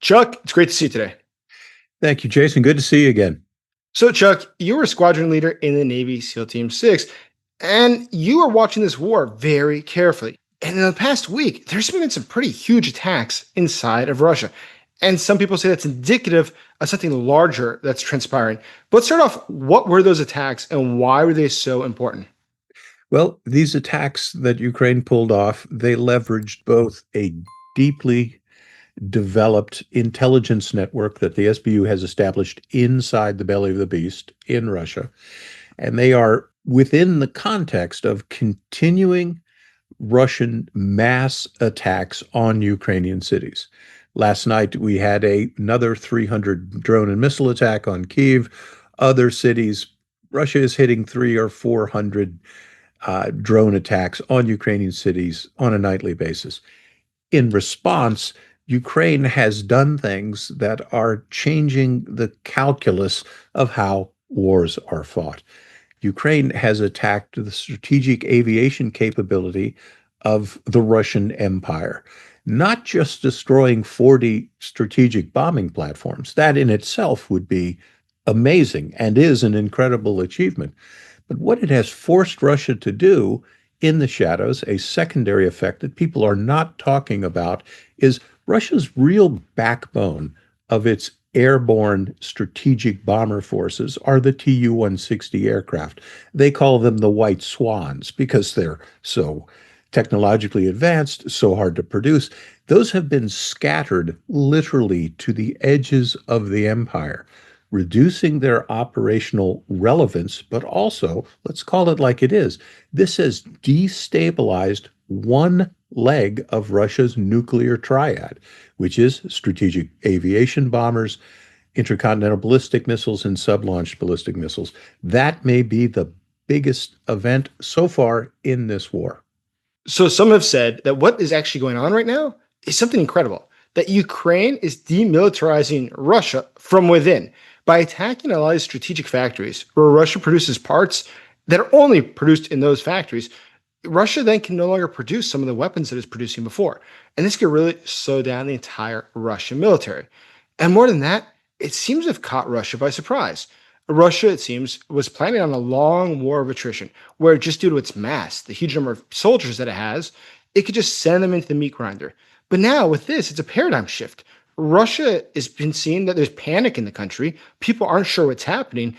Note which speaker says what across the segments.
Speaker 1: Chuck, it's great to see you today.
Speaker 2: Thank you, Jason. Good to see you again.
Speaker 1: So, Chuck, you were a squadron leader in the Navy SEAL Team 6, and you were watching this war very carefully. And in the past week, there's been some pretty huge attacks inside of Russia. And some people say that's indicative of something larger that's transpiring. But let's start off. What were those attacks and why were they so important?
Speaker 2: Well, these attacks that Ukraine pulled off, they leveraged both a deeply developed intelligence network that the SBU has established inside the belly of the beast in Russia, and they are within the context of continuing Russian mass attacks on Ukrainian cities. Last night, we had another 300 drone and missile attack on Kyiv. Other cities, Russia is hitting 300 or 400 drone attacks on Ukrainian cities on a nightly basis. In response, Ukraine has done things that are changing the calculus of how wars are fought. Ukraine has attacked the strategic aviation capability of the Russian Empire, not just destroying 40 strategic bombing platforms. That in itself would be amazing and is an incredible achievement. But what it has forced Russia to do in the shadows, a secondary effect that people are not talking about, is Russia's real backbone of its airborne strategic bomber forces are the Tu-160 aircraft. They call them the White Swans because they're so technologically advanced, so hard to produce. Those have been scattered literally to the edges of the empire, reducing their operational relevance, but also, let's call it like it is, this has destabilized one leg of Russia's nuclear triad, which is strategic aviation bombers, intercontinental ballistic missiles, and sub-launched ballistic missiles. That may be the biggest event so far in this war.
Speaker 1: So, some have said that what is actually going on right now is something incredible, that Ukraine is demilitarizing Russia from within by attacking a lot of strategic factories where Russia produces parts that are only produced in those factories. Russia then can no longer produce some of the weapons that it's producing before. And this could really slow down the entire Russian military. And more than that, it seems to have caught Russia by surprise. Russia, it seems, was planning on a long war of attrition, where just due to its mass, the huge number of soldiers that it has, it could just send them into the meat grinder. But now with this, it's a paradigm shift. Russia has been seeing that there's panic in the country. People aren't sure what's happening.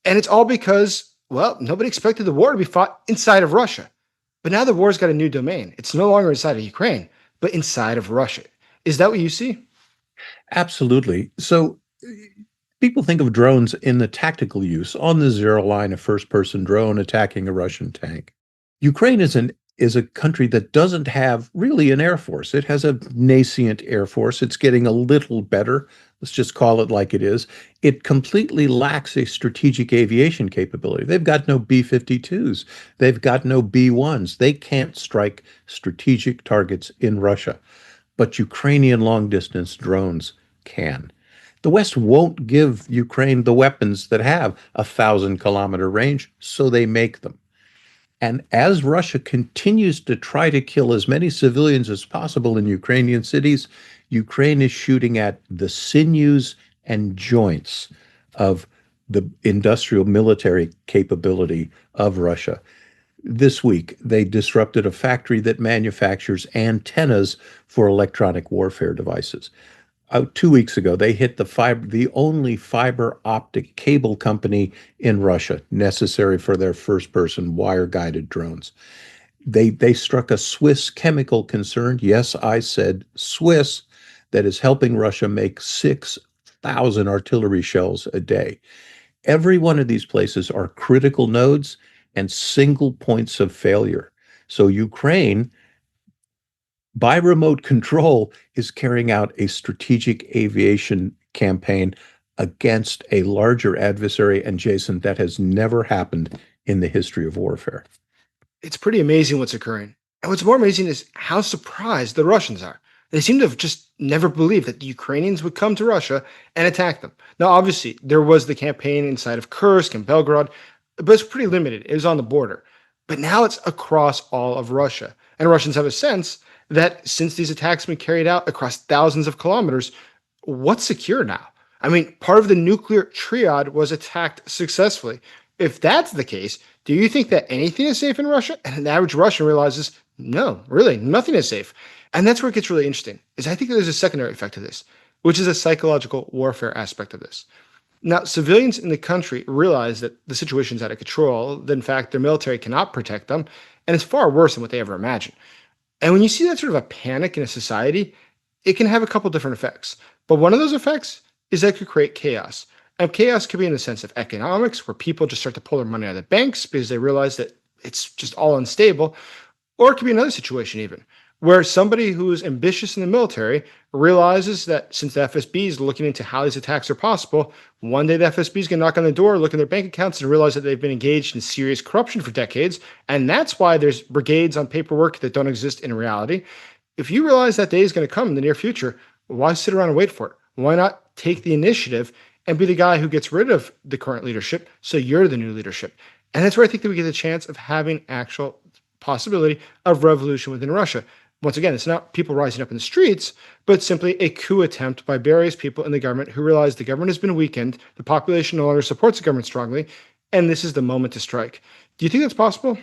Speaker 1: And it's all because, well, nobody expected the war to be fought inside of Russia. But now the war's got a new domain. It's no longer inside of Ukraine, but inside of Russia. Is that what you see?
Speaker 2: Absolutely. So people think of drones in the tactical use on the zero line, a first-person drone attacking a Russian tank. Ukraine is a country that doesn't have really an air force. It has a nascent air force. It's getting a little better. Let's just call it like it is. It completely lacks a strategic aviation capability. They've got no B-52s. They've got no B-1s. They can't strike strategic targets in Russia. But Ukrainian long-distance drones can. The West won't give Ukraine the weapons that have 1,000-kilometer range, so they make them. And as Russia continues to try to kill as many civilians as possible in Ukrainian cities, Ukraine is shooting at the sinews and joints of the industrial military capability of Russia. This week, they disrupted a factory that manufactures antennas for electronic warfare devices. 2 weeks ago, they hit the only fiber optic cable company in Russia necessary for their first-person wire-guided drones. They struck a Swiss chemical concern. Yes, I said Swiss, that is helping Russia make 6,000 artillery shells a day. Every one of these places are critical nodes and single points of failure. So Ukraine, by remote control, is carrying out a strategic aviation campaign against a larger adversary. And Jason, that has never happened in the history of warfare.
Speaker 1: It's pretty amazing what's occurring. And what's more amazing is how surprised the Russians are. They seem to have just never believed that the Ukrainians would come to Russia and attack them. Now, obviously, there was the campaign inside of Kursk and Belgorod, but it's pretty limited. It was on the border. But now it's across all of Russia. And Russians have a sense that since these attacks have been carried out across thousands of kilometers, what's secure now? I mean, part of the nuclear triad was attacked successfully. If that's the case, do you think that anything is safe in Russia? And the average Russian realizes, no, really, nothing is safe. And that's where it gets really interesting, is I think there's a secondary effect to this, which is a psychological warfare aspect of this. Now, civilians in the country realize that the situation's out of control, that in fact their military cannot protect them, and it's far worse than what they ever imagined. And when you see that sort of a panic in a society, it can have a couple different effects. But one of those effects is that it could create chaos. And chaos could be in the sense of economics, where people just start to pull their money out of the banks because they realize that it's just all unstable. Or it could be another situation, even where somebody who's ambitious in the military realizes that since the FSB is looking into how these attacks are possible, one day the FSB is going to knock on the door, look at their bank accounts, and realize that they've been engaged in serious corruption for decades. And that's why there's brigades on paperwork that don't exist in reality. If you realize that day is going to come in the near future, why sit around and wait for it? Why not take the initiative and be the guy who gets rid of the current leadership so you're the new leadership? And that's where I think that we get the chance of having actual possibility of revolution within Russia. Once again, it's not people rising up in the streets, but simply a coup attempt by various people in the government who realize the government has been weakened, the population no longer supports the government strongly, and this is the moment to strike. Do you think that's possible?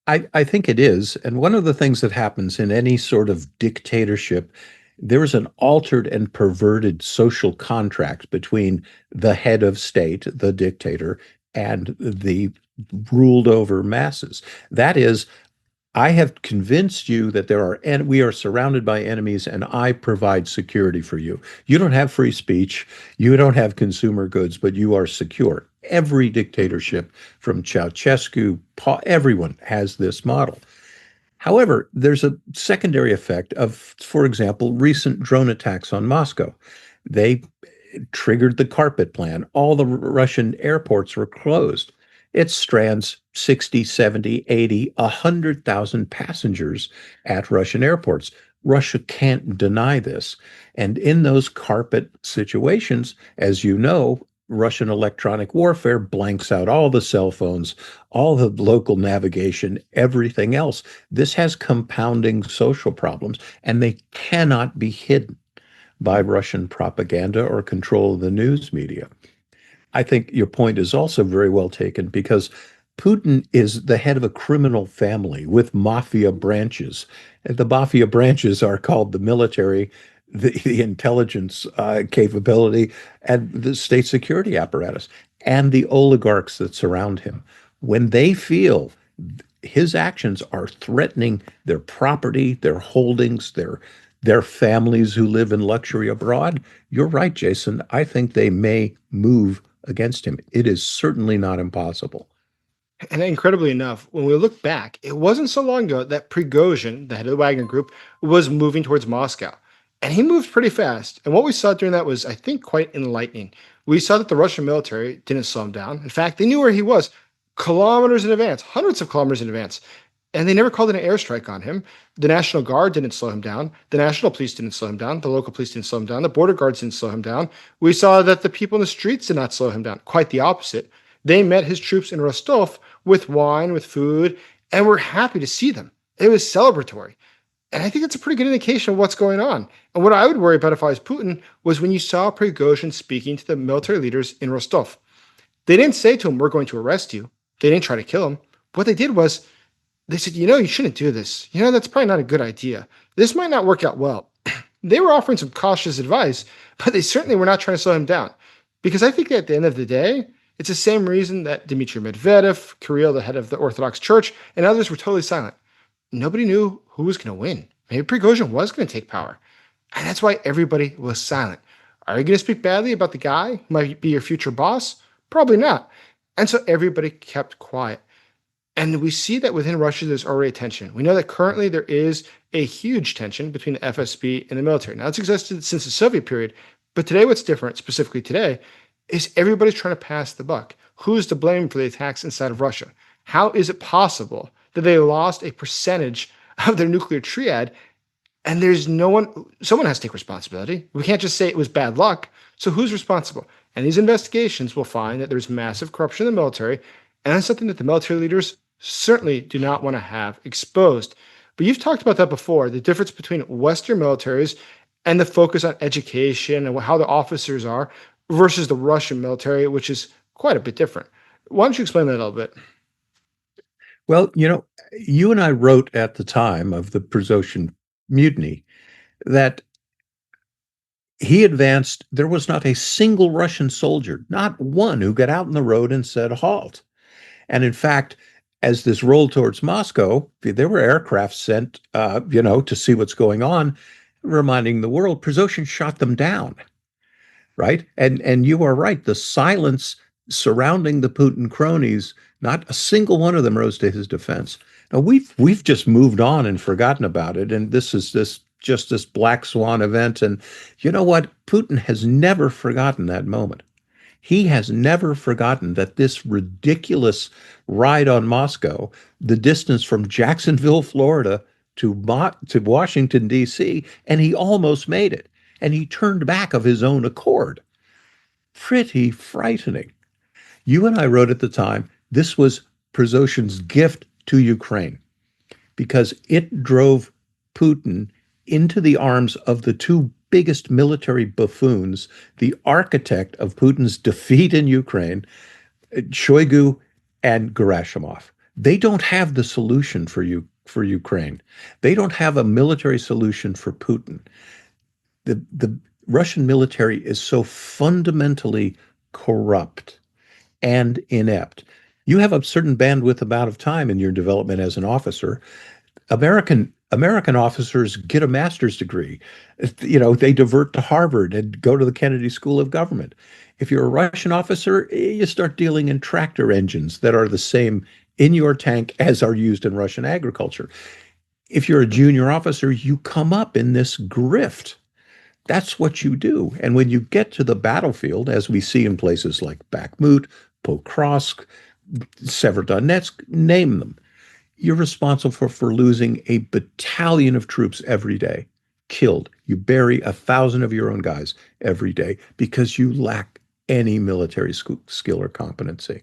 Speaker 2: I think it is. And one of the things that happens in any sort of dictatorship, there is an altered and perverted social contract between the head of state, the dictator, and the ruled over masses. That is, I have convinced you that and we are surrounded by enemies, and I provide security for you. You don't have free speech, you don't have consumer goods, but you are secure. Every dictatorship from Ceausescu, everyone has this model. However, there's a secondary effect of, for example, recent drone attacks on Moscow. They triggered the carpet plan. All the Russian airports were closed. It strands 60, 70, 80, 100,000 passengers at Russian airports. Russia can't deny this. And in those carpet situations, as you know, Russian electronic warfare blanks out all the cell phones, all the local navigation, everything else. This has compounding social problems, and they cannot be hidden by Russian propaganda or control of the news media. I think your point is also very well taken because Putin is the head of a criminal family with mafia branches. And the mafia branches are called the military, the intelligence capability, and the state security apparatus, and the oligarchs that surround him. When they feel his actions are threatening their property, their holdings, their families who live in luxury abroad, you're right, Jason. I think they may move against him. It is certainly not impossible.
Speaker 1: And incredibly enough, when we look back, it wasn't so long ago that Prigozhin, the head of the Wagner Group, was moving towards Moscow. And he moved pretty fast. And what we saw during that was, I think, quite enlightening. We saw that the Russian military didn't slow him down. In fact, they knew where he was kilometers in advance, hundreds of kilometers in advance. And they never called an airstrike on him. The National Guard didn't slow him down. The National Police didn't slow him down. The local police didn't slow him down. The border guards didn't slow him down. We saw that the people in the streets did not slow him down. Quite the opposite. They met his troops in Rostov with wine, with food, and were happy to see them. It was celebratory. And I think that's a pretty good indication of what's going on. And what I would worry about if I was Putin was when you saw Prigozhin speaking to the military leaders in Rostov. They didn't say to him, we're going to arrest you. They didn't try to kill him. What they did was they said, you shouldn't do this. That's probably not a good idea. This might not work out well. They were offering some cautious advice, but they certainly were not trying to slow him down. Because I think at the end of the day, it's the same reason that Dmitry Medvedev, Kirill, the head of the Orthodox Church, and others were totally silent. Nobody knew who was going to win. Maybe Prigozhin was going to take power. And that's why everybody was silent. Are you going to speak badly about the guy who might be your future boss? Probably not. And so everybody kept quiet. And we see that within Russia, there's already tension. We know that currently there is a huge tension between the FSB and the military. Now, it's existed since the Soviet period, but today what's different, specifically today, is everybody's trying to pass the buck. Who's to blame for the attacks inside of Russia? How is it possible that they lost a percentage of their nuclear triad and there's someone has to take responsibility. We can't just say it was bad luck. So who's responsible? And these investigations will find that there's massive corruption in the military, and that's something that the military leaders certainly do not want to have exposed. But you've talked about that before, the difference between Western militaries and the focus on education and how the officers are versus the Russian military, which is quite a bit different. Why don't you explain that a little bit?
Speaker 2: Well, you and I wrote at the time of the Prigozhin mutiny that he advanced, there was not a single Russian soldier, not one, who got out in the road and said, halt. And in fact, as this rolled towards Moscow, there were aircraft sent, to see what's going on, reminding the world, Prigozhin shot them down, right? And you are right. The silence surrounding the Putin cronies, not a single one of them rose to his defense. Now we've just moved on and forgotten about it, and this is this black swan event. And you know what? Putin has never forgotten that moment. He has never forgotten that this ridiculous ride on Moscow, the distance from Jacksonville, Florida to Washington, D.C., and he almost made it. And he turned back of his own accord. Pretty frightening. You and I wrote at the time, this was Prigozhin's gift to Ukraine because it drove Putin into the arms of the two biggest military buffoons, the architect of Putin's defeat in Ukraine, Shoigu and Gerasimov. They don't have the solution for Ukraine. They don't have a military solution for Putin. The Russian military is so fundamentally corrupt and inept. You have a certain bandwidth amount of time in your development as an officer. American officers get a master's degree. They divert to Harvard and go to the Kennedy School of Government. If you're a Russian officer, you start dealing in tractor engines that are the same in your tank as are used in Russian agriculture. If you're a junior officer, you come up in this grift. That's what you do. And when you get to the battlefield, as we see in places like Bakhmut, Pokrovsk, Severodonetsk, name them, you're responsible for losing a battalion of troops every day, killed. You bury 1,000 of your own guys every day because you lack any military skill or competency.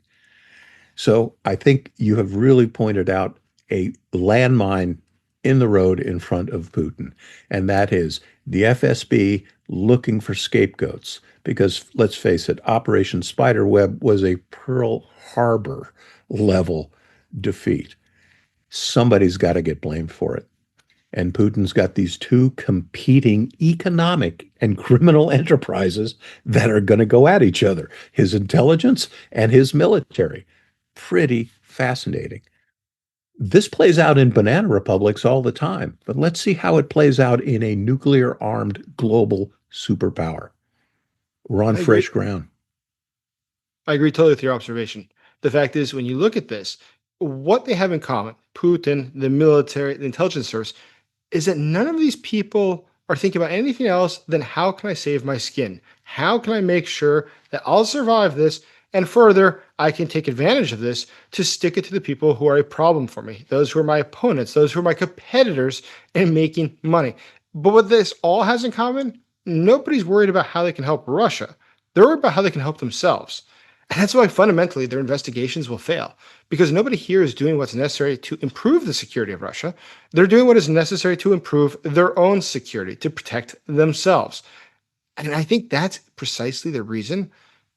Speaker 2: So I think you have really pointed out a landmine in the road in front of Putin, and that is the FSB looking for scapegoats. Because let's face it, Operation Spiderweb was a Pearl Harbor level defeat. Somebody's got to get blamed for it. And Putin's got these two competing economic and criminal enterprises that are going to go at each other, his intelligence and his military. Pretty fascinating. This plays out in banana republics all the time, but let's see how it plays out in a nuclear armed global superpower. We're on
Speaker 1: I agree.
Speaker 2: fresh ground.
Speaker 1: I agree totally with your observation. The fact is, when you look at this, what they have in common, Putin, the military, the intelligence service, is that none of these people are thinking about anything else than how can I save my skin? How can I make sure that I'll survive this? And further, I can take advantage of this to stick it to the people who are a problem for me, those who are my opponents, those who are my competitors in making money. But what this all has in common, nobody's worried about how they can help Russia. They're worried about how they can help themselves. And that's why fundamentally their investigations will fail, because nobody here is doing what's necessary to improve the security of Russia. They're doing what is necessary to improve their own security, to protect themselves. And I think that's precisely the reason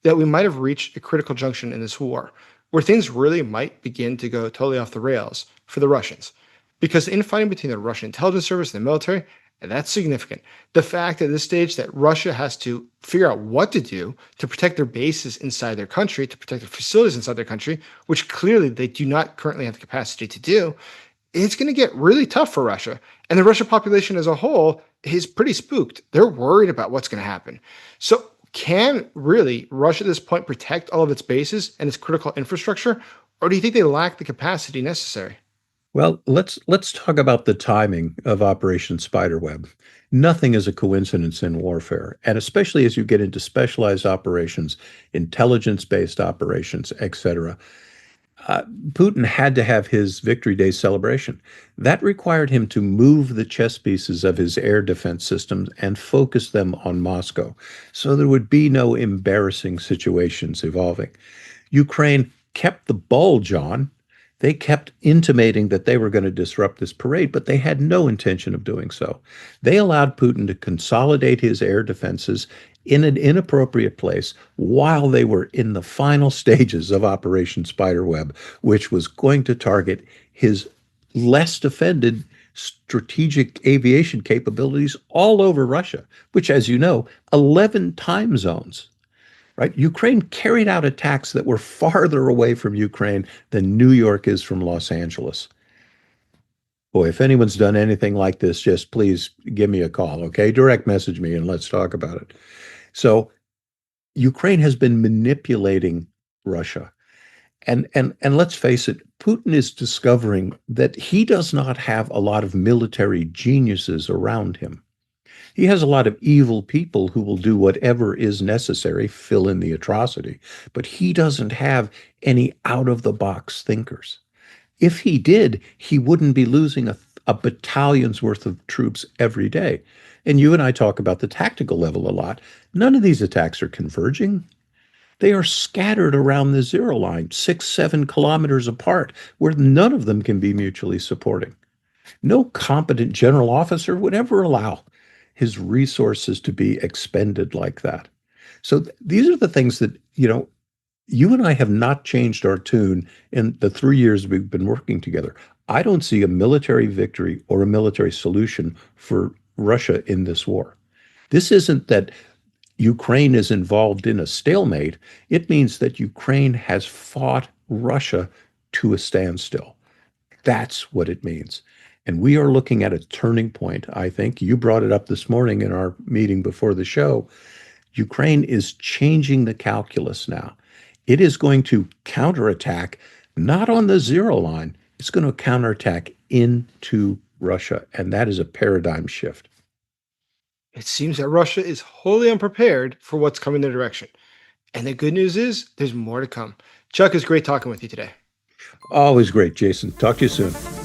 Speaker 1: that we might have reached a critical junction in this war, where things really might begin to go totally off the rails for the Russians. Because the infighting between the Russian intelligence service and the military, and that's significant. The fact at this stage that Russia has to figure out what to do to protect their bases inside their country, to protect their facilities inside their country, which clearly they do not currently have the capacity to do, it's going to get really tough for Russia. And the Russian population as a whole is pretty spooked. They're worried about what's going to happen. So can really Russia at this point protect all of its bases and its critical infrastructure? Or do you think they lack the capacity necessary?
Speaker 2: Well, let's talk about the timing of Operation Spiderweb. Nothing is a coincidence in warfare, and especially as you get into specialized operations, intelligence-based operations, etc. Putin had to have his Victory Day celebration. That required him to move the chess pieces of his air defense systems and focus them on Moscow, so there would be no embarrassing situations evolving. Ukraine kept the bulge on They kept intimating that they were going to disrupt this parade, but they had no intention of doing so. They allowed Putin to consolidate his air defenses in an inappropriate place while they were in the final stages of Operation Spiderweb, which was going to target his less defended strategic aviation capabilities all over Russia, which, as you know, 11 time zones. Right? Ukraine carried out attacks that were farther away from Ukraine than New York is from Los Angeles. Boy, if anyone's done anything like this, just please give me a call, okay? Direct message me and let's talk about it. So Ukraine has been manipulating Russia. And let's face it, Putin is discovering that he does not have a lot of military geniuses around him. He has a lot of evil people who will do whatever is necessary, fill in the atrocity, but he doesn't have any out-of-the-box thinkers. If he did, he wouldn't be losing a battalion's worth of troops every day. And you and I talk about the tactical level a lot. None of these attacks are converging. They are scattered around the zero line, 6-7 kilometers apart, where none of them can be mutually supporting. No competent general officer would ever allow his resources to be expended like that. So these are the things that, you and I have not changed our tune in the 3 years we've been working together. I don't see a military victory or a military solution for Russia in this war. This isn't that Ukraine is involved in a stalemate. It means that Ukraine has fought Russia to a standstill. That's what it means. And we are looking at a turning point, I think. You brought it up this morning in our meeting before the show. Ukraine is changing the calculus now. It is going to counterattack, not on the zero line, it's going to counterattack into Russia. And that is a paradigm shift.
Speaker 1: It seems that Russia is wholly unprepared for what's coming their direction. And the good news is there's more to come. Chuck, it's great talking with you today.
Speaker 2: Always great, Jason. Talk to you soon.